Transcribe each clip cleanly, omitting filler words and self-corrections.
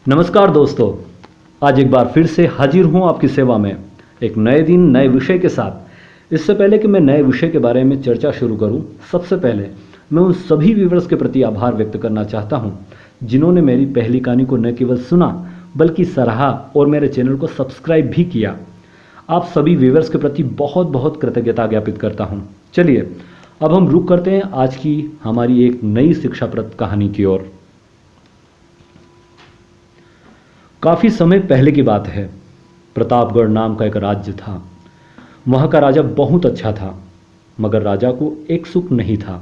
नमस्कार दोस्तों, आज एक बार फिर से हाजिर हूं आपकी सेवा में एक नए दिन नए विषय के साथ। इससे पहले कि मैं नए विषय के बारे में चर्चा शुरू करूं, सबसे पहले मैं उन सभी व्यूअर्स के प्रति आभार व्यक्त करना चाहता हूं जिन्होंने मेरी पहली कहानी को न केवल सुना बल्कि सराहा और मेरे चैनल को सब्सक्राइब भी किया। आप सभी व्यूअर्स के प्रति बहुत बहुत कृतज्ञता ज्ञापित करता हूं। चलिए अब हम रुक करते हैं आज की हमारी एक नई शिक्षाप्रद कहानी की ओर। काफी समय पहले की बात है। प्रतापगढ़ नाम का एक राज्य था। वहां का राजा बहुत अच्छा था, मगर राजा को एक सुख नहीं था।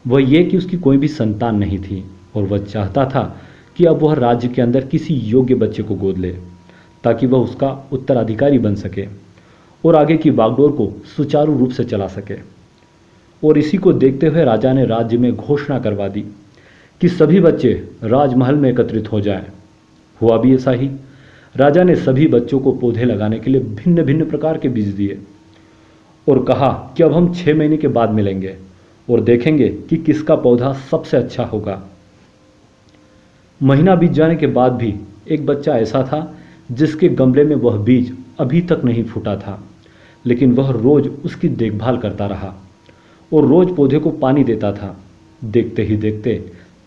वह यह कि उसकी कोई भी संतान नहीं थी और वह चाहता था कि अब वह राज्य के अंदर किसी योग्य बच्चे को गोद ले ताकि वह उसका उत्तराधिकारी बन सके और आगे की बागडोर को सुचारू रूप से चला सके। और इसी को देखते हुए राजा ने राज्य में घोषणा करवा दी कि सभी बच्चे राजमहल में एकत्रित हो जाएं। हुआ भी ऐसा ही। राजा ने सभी बच्चों को पौधे लगाने के लिए भिन्न भिन्न प्रकार के बीज दिए और कहा कि अब हम 6 महीने के बाद मिलेंगे और देखेंगे कि किसका पौधा सबसे अच्छा होगा। महीना बीत जाने के बाद भी एक बच्चा ऐसा था जिसके गमले में वह बीज अभी तक नहीं फूटा था, लेकिन वह रोज उसकी देखभाल करता रहा और रोज पौधे को पानी देता था। देखते ही देखते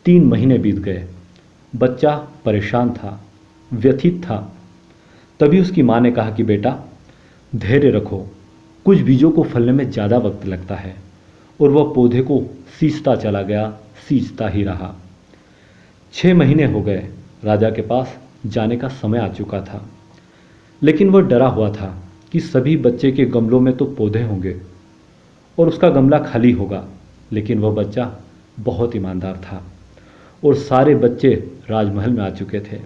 3 महीने बीत गए। बच्चा परेशान था, व्यथित था। तभी उसकी मां ने कहा कि बेटा धैर्य रखो, कुछ बीजों को फलने में ज़्यादा वक्त लगता है। और वह पौधे को सींचता चला गया, सींचता ही रहा। 6 महीने हो गए। राजा के पास जाने का समय आ चुका था, लेकिन वह डरा हुआ था कि सभी बच्चे के गमलों में तो पौधे होंगे और उसका गमला खाली होगा। लेकिन वह बच्चा बहुत ईमानदार था और सारे बच्चे राजमहल में आ चुके थे।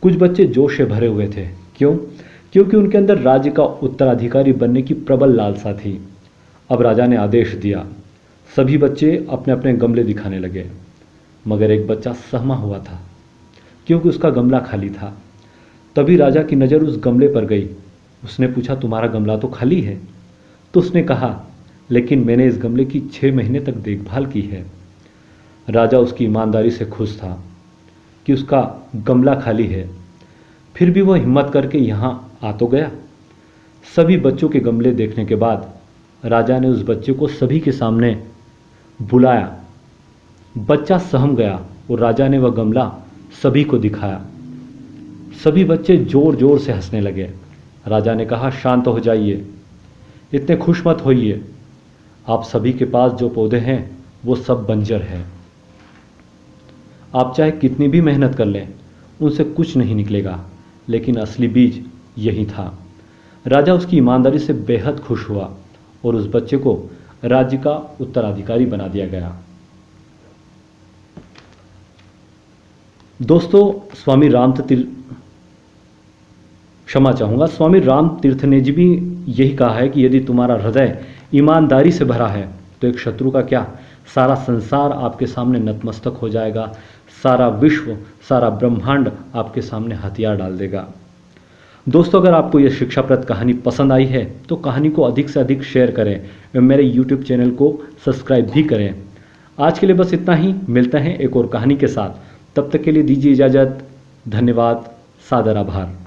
कुछ बच्चे जोश से भरे हुए थे। क्यों? क्योंकि उनके अंदर राज्य का उत्तराधिकारी बनने की प्रबल लालसा थी। अब राजा ने आदेश दिया। सभी बच्चे अपने अपने गमले दिखाने लगे, मगर एक बच्चा सहमा हुआ था क्योंकि उसका गमला खाली था। तभी राजा की नज़र उस गमले पर गई। उसने पूछा, तुम्हारा गमला तो खाली है? तो उसने कहा, लेकिन मैंने इस गमले की 6 महीने तक देखभाल की है। राजा उसकी ईमानदारी से खुश था कि उसका गमला खाली है, फिर भी वह हिम्मत करके यहाँ आ तो गया। सभी बच्चों के गमले देखने के बाद राजा ने उस बच्चे को सभी के सामने बुलाया। बच्चा सहम गया और राजा ने वह गमला सभी को दिखाया। सभी बच्चे जोर जोर से हंसने लगे। राजा ने कहा, शांत हो जाइए, इतने खुश मत होइए। आप सभी के पास जो पौधे हैं वो सब बंजर हैं। आप चाहे कितनी भी मेहनत कर लें, उनसे कुछ नहीं निकलेगा, लेकिन असली बीज यही था। राजा उसकी ईमानदारी से बेहद खुश हुआ और उस बच्चे को राज्य का उत्तराधिकारी बना दिया गया। दोस्तों, स्वामी राम तीर्थ ने जी भी यही कहा है कि यदि तुम्हारा हृदय ईमानदारी से भरा है तो एक शत्रु का क्या, सारा संसार आपके सामने नतमस्तक हो जाएगा। सारा विश्व, सारा ब्रह्मांड आपके सामने हथियार डाल देगा। दोस्तों, अगर आपको यह शिक्षाप्रद कहानी पसंद आई है तो कहानी को अधिक से अधिक शेयर करें एवं मेरे YouTube चैनल को सब्सक्राइब भी करें। आज के लिए बस इतना ही। मिलते हैं एक और कहानी के साथ। तब तक के लिए दीजिए इजाज़त। धन्यवाद, सादर आभार।